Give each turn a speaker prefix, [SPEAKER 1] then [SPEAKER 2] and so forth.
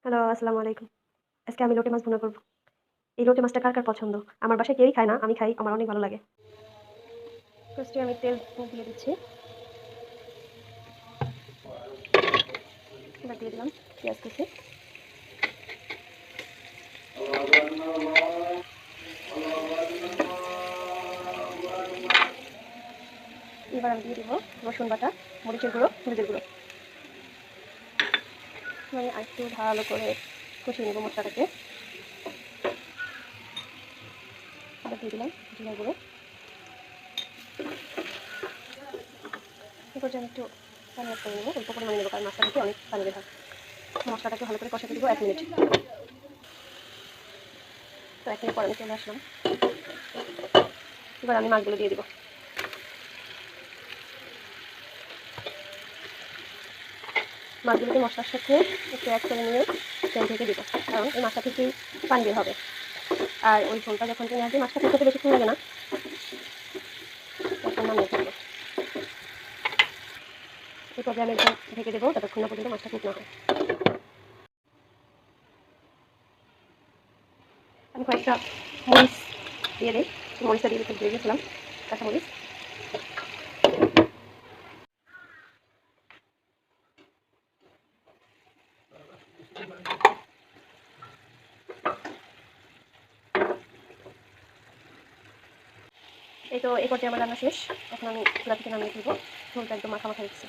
[SPEAKER 1] Hello, আসসালামু আলাইকুম। আজকে আমি লোটে মাছ ভুনা করব। এই লোটে মাছটা কার পছন্দ? আমার বাসায় কেউই খায় না। আমি খাই। আমার অনেক ভালো লাগে। ফার্স্ট এ আমি তেল দিয়ে দিচ্ছি। এবার দিয়ে দিলাম পেঁয়াজ কুচি। এবার আমি দিয়ে দিব রসুন বাটা, মরিচের গুঁড়ো, হলুদের গুঁড়ো। আমি আরেকটু ভালো করে কষিয়ে নেব মশলাটাকে। এবার দিয়ে দিলাম জিরার গুঁড়ো। এরপর আমি একটু পানি অ্যাড করে নেবো, অল্প পরিমাণে নেবো কারণ মাছটা থেকে অনেক পানি বের হয়। মশলাটাকে ভালো করে কষাতে দিব 1 মিনিট। তো 1 মিনিট পর আমি চলে আসলাম। এবার আমি মাছগুলো দিয়ে দিব। মাছগুলোকে মশলার সাথে একটু অ্যাড করে নিয়ে তেল ঢেকে দিব, কারণ এই মাছটা থেকেই পানি বের হবে। আর ওই ঝোলটা যখন তুমি আসবে মাছটা করতে বেশিক্ষণ লাগে না, তখন নামিয়ে ফেলবো। এই পর্যায়ে আমি একদম ঢেকে দেবো ততক্ষণ না পর্যন্ত মাছটা শুকনো হয়। আমি কয়েকটা মরিচ দিয়ে দিই। মরিচটা দিয়ে দিয়ে দিয়েছিলাম কাঁচা মরিচ। এই তো এই পর্যায়ে আমার রান্না শেষ। এখন আমি চুলা থেকে নামিয়ে ফেলবো। ঝোলটা একদম মাখা মাখা দিচ্ছি।